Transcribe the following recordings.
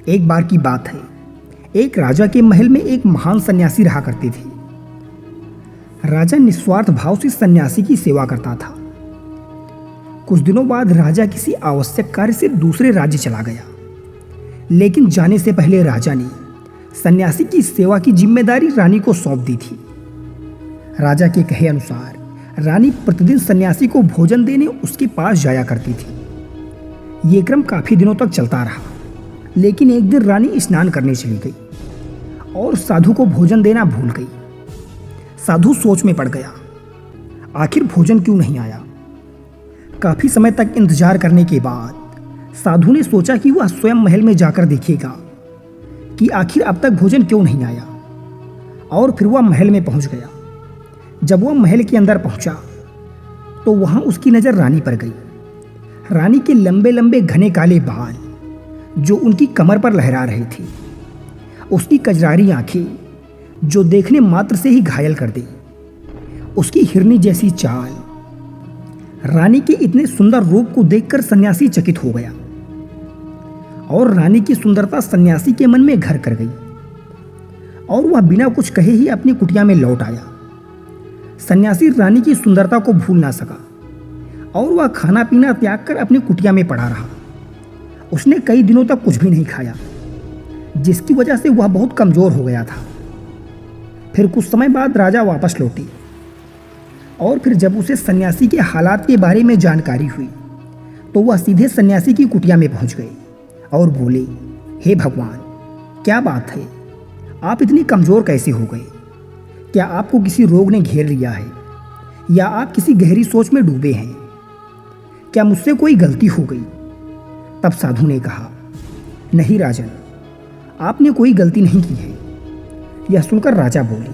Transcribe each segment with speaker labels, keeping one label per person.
Speaker 1: एक बार की बात है, एक राजा के महल में एक महान सन्यासी रहा करते थे। राजा निस्वार्थ भाव से सन्यासी की सेवा करता था। कुछ दिनों बाद राजा किसी आवश्यक कार्य से दूसरे राज्य चला गया, लेकिन जाने से पहले राजा ने सन्यासी की सेवा की जिम्मेदारी रानी को सौंप दी थी। राजा के कहे अनुसार रानी प्रतिदिन सन्यासी को भोजन देने उसके पास जाया करती थी। ये क्रम काफी दिनों तक चलता रहा, लेकिन एक दिन रानी स्नान करने चली गई और साधु को भोजन देना भूल गई। साधु सोच में पड़ गया, आखिर भोजन क्यों नहीं आया। काफी समय तक इंतजार करने के बाद साधु ने सोचा कि वह स्वयं महल में जाकर देखेगा कि आखिर अब तक भोजन क्यों नहीं आया, और फिर वह महल में पहुंच गया। जब वह महल के अंदर पहुंचा तो वहां उसकी नजर रानी पर गई। रानी के लंबे लंबे घने काले बाल जो उनकी कमर पर लहरा रहे थे, उसकी कजरारी आंखें जो देखने मात्र से ही घायल कर दी, उसकी हिरनी जैसी चाल। रानी के इतने सुंदर रूप को देखकर सन्यासी चकित हो गया और रानी की सुंदरता सन्यासी के मन में घर कर गई और वह बिना कुछ कहे ही अपनी कुटिया में लौट आया। सन्यासी रानी की सुंदरता को भूल ना सका और वह खाना पीना त्याग कर अपनी कुटिया में पड़ा रहा। उसने कई दिनों तक कुछ भी नहीं खाया, जिसकी वजह से वह बहुत कमजोर हो गया था। फिर कुछ समय बाद राजा वापस लौटे और फिर जब उसे सन्यासी के हालात के बारे में जानकारी हुई तो वह सीधे सन्यासी की कुटिया में पहुंच गए और बोले, हे भगवान, क्या बात है, आप इतनी कमजोर कैसे हो गए? क्या आपको किसी रोग ने घेर लिया है या आप किसी गहरी सोच में डूबे हैं? क्या मुझसे कोई गलती हो गई? तब साधु ने कहा, नहीं राजन, आपने कोई गलती नहीं की है। यह सुनकर राजा बोले,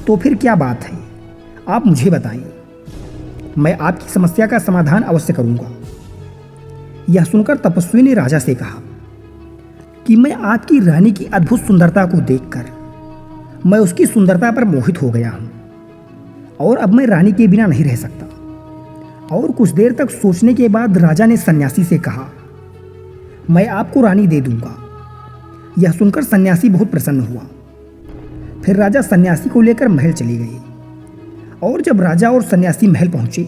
Speaker 1: तो फिर क्या बात है, आप मुझे बताएं, मैं आपकी समस्या का समाधान अवश्य करूंगा। यह सुनकर तपस्वी ने राजा से कहा कि मैं आपकी रानी की अद्भुत सुंदरता को देखकर मैं उसकी सुंदरता पर मोहित हो गया हूं और अब मैं रानी के बिना नहीं रह सकता। और कुछ देर तक सोचने के बाद राजा ने सन्यासी से कहा, मैं आपको रानी दे दूंगा। यह सुनकर सन्यासी बहुत प्रसन्न हुआ। फिर राजा सन्यासी को लेकर महल चले गए और जब राजा और सन्यासी महल पहुंचे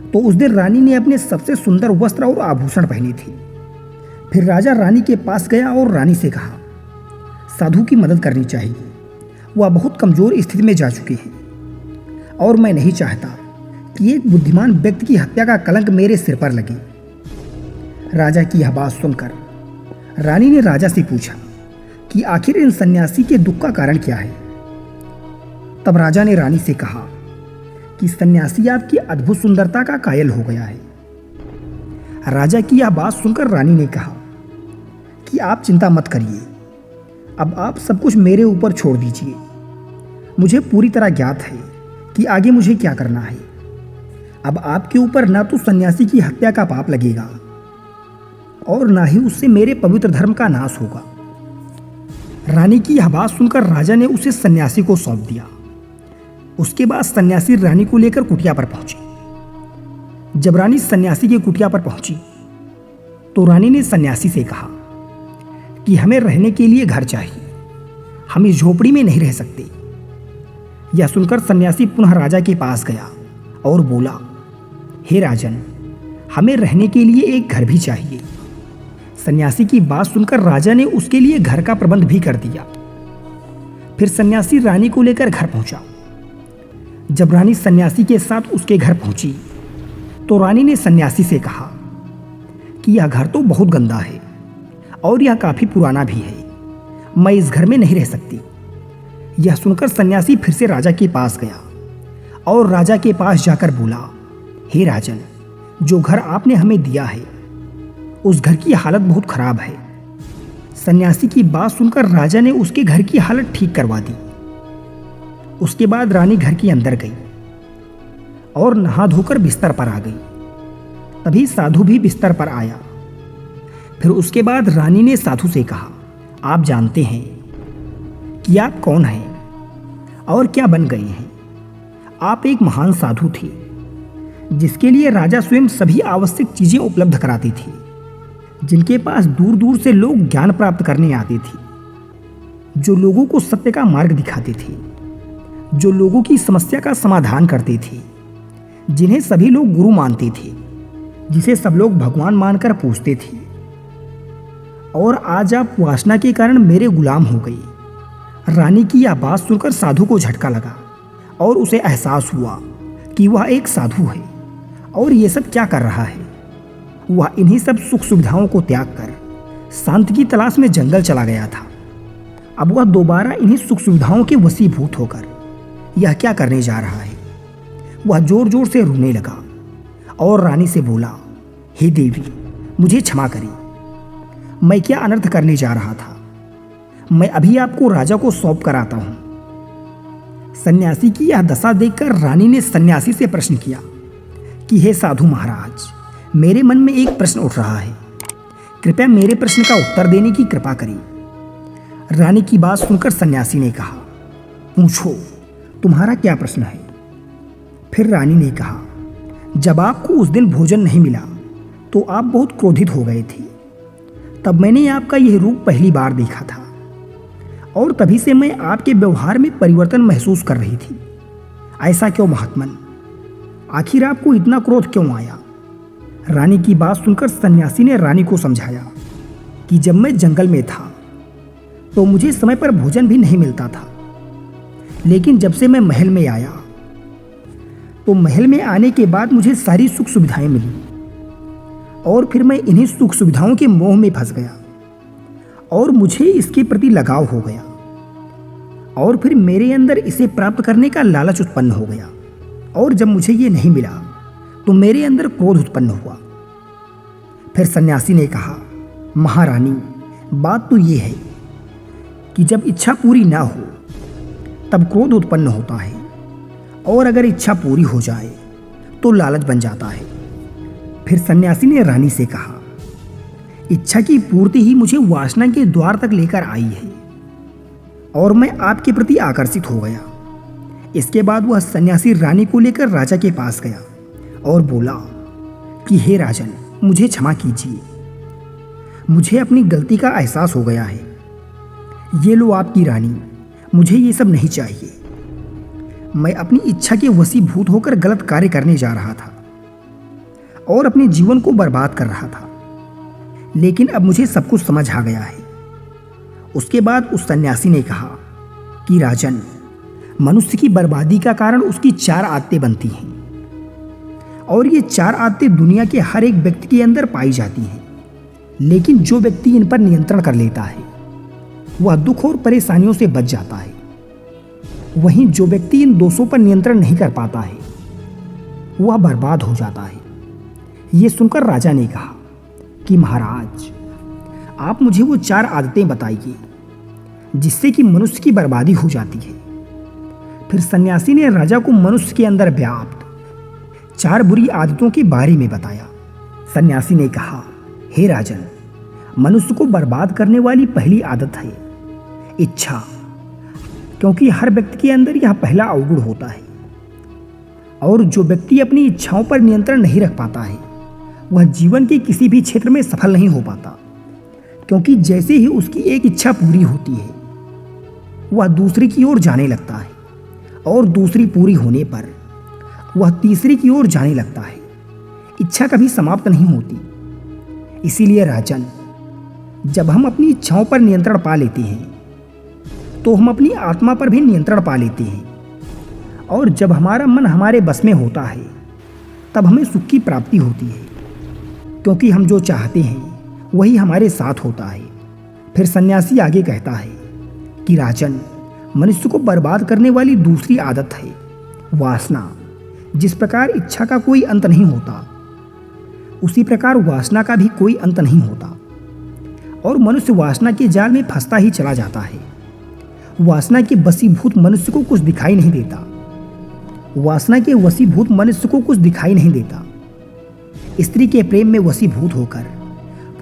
Speaker 1: तो उस दिन रानी ने अपने सबसे सुंदर वस्त्र और आभूषण पहने थे। फिर राजा रानी के पास गया और रानी से कहा, साधु की मदद करनी चाहिए, वह बहुत कमजोर स्थिति में जा चुके हैं और मैं नहीं चाहता कि एक बुद्धिमान व्यक्ति की हत्या का कलंक मेरे सिर पर लगे। राजा की यह बात सुनकर रानी ने राजा से पूछा कि आखिर इन सन्यासी के दुख का कारण क्या है। तब राजा ने रानी से कहा कि सन्यासी आपकी अद्भुत सुंदरता का कायल हो गया है। राजा की यह बात सुनकर रानी ने कहा कि आप चिंता मत करिए, अब आप सब कुछ मेरे ऊपर छोड़ दीजिए। मुझे पूरी तरह ज्ञात है कि आगे मुझे क्या करना है। अब आपके ऊपर ना तो सन्यासी की हत्या का पाप लगेगा और ना ही उससे मेरे पवित्र धर्म का नाश होगा। रानी की यह बात सुनकर राजा ने उसे सन्यासी को सौंप दिया। उसके बाद सन्यासी रानी को लेकर कुटिया पर पहुंची। जब रानी सन्यासी की कुटिया पर पहुंची तो रानी ने सन्यासी से कहा कि हमें रहने के लिए घर चाहिए, हम इस झोपड़ी में नहीं रह सकते। यह सुनकर सन्यासी पुनः राजा के पास गया और बोला, हे राजन, हमें रहने के लिए एक घर भी चाहिए। सन्यासी की बात सुनकर राजा ने उसके लिए घर का प्रबंध भी कर दिया। फिर सन्यासी रानी को लेकर घर पहुंचा। जब रानी सन्यासी के साथ उसके घर पहुंची तो रानी ने सन्यासी से कहा कि यह घर तो बहुत गंदा है और यह काफी पुराना भी है, मैं इस घर में नहीं रह सकती। यह सुनकर सन्यासी फिर से राजा के पास गया और राजा के पास जाकर बोला, हे राजन, जो घर आपने हमें दिया है उस घर की हालत बहुत खराब है। सन्यासी की बात सुनकर राजा ने उसके घर की हालत ठीक करवा दी। उसके बाद रानी घर के अंदर गई और नहा धोकर बिस्तर पर आ गई। तभी साधु भी बिस्तर पर आया। फिर उसके बाद रानी ने साधु से कहा, आप जानते हैं कि आप कौन हैं और क्या बन गए हैं। आप एक महान साधु थे जिसके लिए राजा स्वयं सभी आवश्यक चीजें उपलब्ध कराते थे। जिनके पास दूर दूर से लोग ज्ञान प्राप्त करने आते थे, जो लोगों को सत्य का मार्ग दिखाते थे, जो लोगों की समस्या का समाधान करते थे, जिन्हें सभी लोग गुरु मानते थे, जिसे सब लोग भगवान मानकर पूजते थे। और आज आप वासना के कारण मेरे गुलाम हो गई। रानी की यह बात सुनकर साधु को झटका लगा और उसे एहसास हुआ कि वह एक साधु है और ये सब क्या कर रहा है। वह इन्हीं सब सुख सुविधाओं को त्याग कर शांति की तलाश में जंगल चला गया था। अब वह दोबारा इन्हीं सुख सुविधाओं के वशीभूत होकर यह क्या करने जा रहा है। वह जोर जोर से रोने लगा और रानी से बोला, हे देवी, मुझे क्षमा करें। मैं क्या अनर्थ करने जा रहा था। मैं अभी आपको राजा को सौंप कर आता हूं। सन्यासी की यह दशा देखकर रानी ने सन्यासी से प्रश्न किया कि हे साधु महाराज, मेरे मन में एक प्रश्न उठ रहा है, कृपया मेरे प्रश्न का उत्तर देने की कृपा करें। रानी की बात सुनकर सन्यासी ने कहा, पूछो, तुम्हारा क्या प्रश्न है। फिर रानी ने कहा, जब आपको उस दिन भोजन नहीं मिला तो आप बहुत क्रोधित हो गए थे। तब मैंने आपका यह रूप पहली बार देखा था और तभी से मैं आपके व्यवहार में परिवर्तन महसूस कर रही थी। ऐसा क्यों महात्मन? आखिर आपको इतना क्रोध क्यों आया? रानी की बात सुनकर सन्यासी ने रानी को समझाया कि जब मैं जंगल में था तो मुझे समय पर भोजन भी नहीं मिलता था, लेकिन जब से मैं महल में आया तो महल में आने के बाद मुझे सारी सुख सुविधाएं मिली और फिर मैं इन्हीं सुख सुविधाओं के मोह में फंस गया और मुझे इसके प्रति लगाव हो गया और फिर मेरे अंदर इसे प्राप्त करने का लालच उत्पन्न हो गया और जब मुझे ये नहीं मिला तो मेरे अंदर क्रोध उत्पन्न हुआ। फिर सन्यासी ने कहा, महारानी, बात तो ये है कि जब इच्छा पूरी ना हो तब क्रोध उत्पन्न होता है और अगर इच्छा पूरी हो जाए तो लालच बन जाता है। फिर सन्यासी ने रानी से कहा, इच्छा की पूर्ति ही मुझे वासना के द्वार तक लेकर आई है और मैं आपके प्रति आकर्षित हो गया। इसके बाद वह सन्यासी रानी को लेकर राजा के पास गया और बोला कि हे राजन, मुझे क्षमा कीजिए, मुझे अपनी गलती का एहसास हो गया है। ये लो आपकी रानी, मुझे ये सब नहीं चाहिए। मैं अपनी इच्छा के वशीभूत होकर गलत कार्य करने जा रहा था और अपने जीवन को बर्बाद कर रहा था, लेकिन अब मुझे सब कुछ समझ आ गया है। उसके बाद उस सन्यासी ने कहा कि राजन, मनुष्य की बर्बादी का कारण उसकी 4 आदतें बनती हैं और ये 4 आदतें दुनिया के हर एक व्यक्ति के अंदर पाई जाती हैं, लेकिन जो व्यक्ति इन पर नियंत्रण कर लेता है वह दुख और परेशानियों से बच जाता है। वहीं जो व्यक्ति इन दोषों पर नियंत्रण नहीं कर पाता है वह बर्बाद हो जाता है। ये सुनकर राजा ने कहा कि महाराज, आप मुझे वो 4 आदतें बताइए जिससे कि मनुष्य की बर्बादी हो जाती है। फिर सन्यासी ने राजा को मनुष्य के अंदर व्याप्त 4 बुरी आदतों के बारे में बताया। सन्यासी ने कहा, हे राजन, मनुष्य को बर्बाद करने वाली पहली आदत है इच्छा, क्योंकि हर व्यक्ति के अंदर यह पहला अवगुण होता है और जो व्यक्ति अपनी इच्छाओं पर नियंत्रण नहीं रख पाता है वह जीवन के किसी भी क्षेत्र में सफल नहीं हो पाता, क्योंकि जैसे ही उसकी एक इच्छा पूरी होती है वह दूसरी की ओर जाने लगता है और दूसरी पूरी होने पर वह तीसरी की ओर जाने लगता है। इच्छा कभी समाप्त नहीं होती। इसीलिए राजन, जब हम अपनी इच्छाओं पर नियंत्रण पा लेते हैं तो हम अपनी आत्मा पर भी नियंत्रण पा लेते हैं और जब हमारा मन हमारे बस में होता है तब हमें सुख की प्राप्ति होती है, क्योंकि हम जो चाहते हैं वही हमारे साथ होता है। फिर सन्यासी आगे कहता है कि राजन, मनुष्य को बर्बाद करने वाली दूसरी आदत है वासना। जिस प्रकार इच्छा का कोई अंत नहीं होता उसी प्रकार वासना का भी कोई अंत नहीं होता और मनुष्य वासना के जाल में फंसता ही चला जाता है। वासना के वशीभूत मनुष्य को कुछ दिखाई नहीं देता। वासना के वशीभूत मनुष्य को कुछ दिखाई नहीं देता। स्त्री के प्रेम में वशीभूत होकर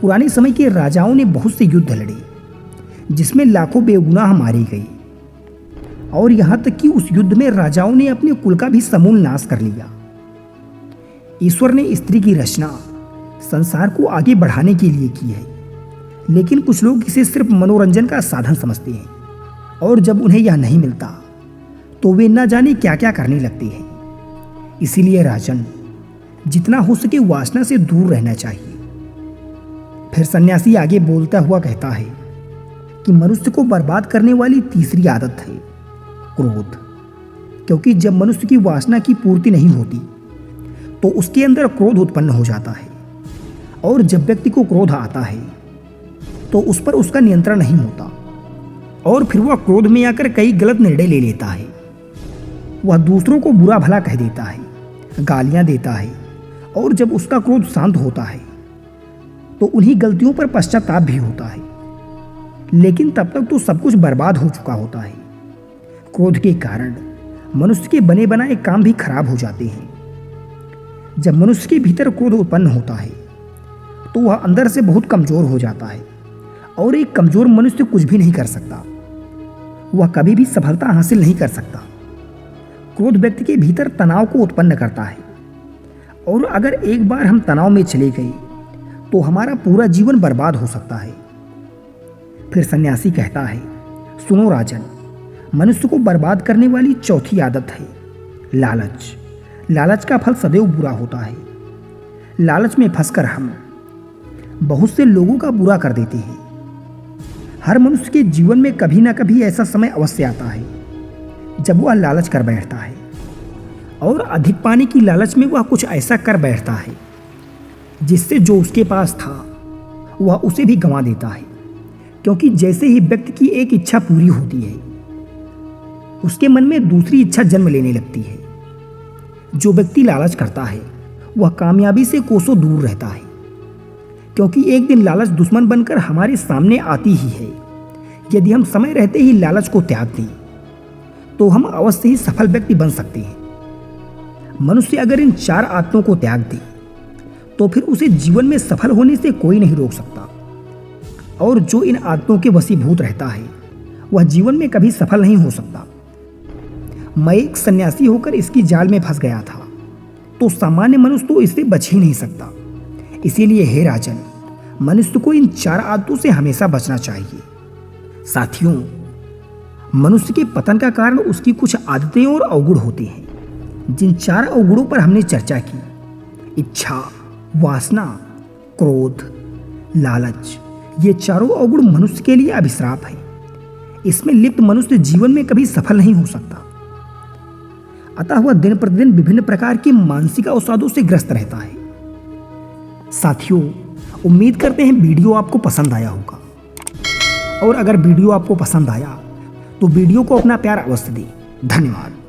Speaker 1: पुराने समय के राजाओं ने बहुत से युद्ध लड़े जिसमें लाखों बेगुनाह मारे गए और यहाँ तक कि उस युद्ध में राजाओं ने अपने कुल का भी समूल नाश कर लिया। ईश्वर ने स्त्री की रचना संसार को आगे बढ़ाने के लिए की है, लेकिन कुछ लोग इसे सिर्फ मनोरंजन का साधन समझते हैं और जब उन्हें यह नहीं मिलता तो वे न जाने क्या क्या करने लगते हैं। इसीलिए राजन, जितना हो सके वासना से दूर रहना चाहिए। फिर सन्यासी आगे बोलता हुआ कहता है कि मनुष्य को बर्बाद करने वाली तीसरी आदत है क्रोध, क्योंकि जब मनुष्य की वासना की पूर्ति नहीं होती तो उसके अंदर क्रोध उत्पन्न हो जाता है, और जब व्यक्ति को क्रोध आता है तो उस पर उसका नियंत्रण नहीं होता और फिर वह क्रोध में आकर कई गलत निर्णय ले लेता है। वह दूसरों को बुरा भला कह देता है, गालियां देता है, और जब उसका क्रोध शांत होता है तो उन्हीं गलतियों पर पश्चाताप भी होता है, लेकिन तब तक तो सब कुछ बर्बाद हो चुका होता है। क्रोध के कारण मनुष्य के बने बनाए काम भी खराब हो जाते हैं। जब मनुष्य के भीतर क्रोध उत्पन्न होता है तो वह अंदर से बहुत कमजोर हो जाता है, और एक कमजोर मनुष्य कुछ भी नहीं कर सकता। वह कभी भी सफलता हासिल नहीं कर सकता। क्रोध व्यक्ति के भीतर तनाव को उत्पन्न करता है, और अगर एक बार हम तनाव में चले गए तो हमारा पूरा जीवन बर्बाद हो सकता है। फिर सन्यासी कहता है, सुनो राजन, मनुष्य को बर्बाद करने वाली चौथी आदत है लालच। लालच का फल सदैव बुरा होता है। लालच में फंसकर हम बहुत से लोगों का बुरा कर देते हैं। हर मनुष्य के जीवन में कभी ना कभी ऐसा समय अवश्य आता है जब वह लालच कर बैठता है, और अधिक पाने की लालच में वह कुछ ऐसा कर बैठता है जिससे जो उसके पास था वह उसे भी गंवा देता है। क्योंकि जैसे ही व्यक्ति की एक इच्छा पूरी होती है, उसके मन में दूसरी इच्छा जन्म लेने लगती है। जो व्यक्ति लालच करता है वह कामयाबी से कोसों दूर रहता है, क्योंकि एक दिन लालच दुश्मन बनकर हमारे सामने आती ही है। यदि हम समय रहते ही लालच को त्याग दें तो हम अवश्य ही सफल व्यक्ति बन सकते हैं। मनुष्य अगर इन 4 आदतों को त्याग दे तो फिर उसे जीवन में सफल होने से कोई नहीं रोक सकता, और जो इन आदतों के वशीभूत रहता है वह जीवन में कभी सफल नहीं हो सकता। मैं एक सन्यासी होकर इसकी जाल में फंस गया था, तो सामान्य मनुष्य तो इससे बच ही नहीं सकता। इसीलिए हे राजन, मनुष्य को इन 4 आदतों से हमेशा बचना चाहिए। साथियों, मनुष्य के पतन का कारण उसकी कुछ आदतें और अवगुण होते हैं। जिन 4 अवगुणों पर हमने चर्चा की, इच्छा, वासना, क्रोध, लालच, ये चारों अवगुण मनुष्य के लिए अभिश्राप है। इसमें लिप्त मनुष्य जीवन में कभी सफल नहीं हो सकता। अतः वह दिन प्रतिदिन विभिन्न प्रकार के मानसिक अवसादों से ग्रस्त रहता है। साथियों, उम्मीद करते हैं वीडियो आपको पसंद आया होगा, और अगर वीडियो आपको पसंद आया तो वीडियो को अपना प्यार अवश्य दें। धन्यवाद।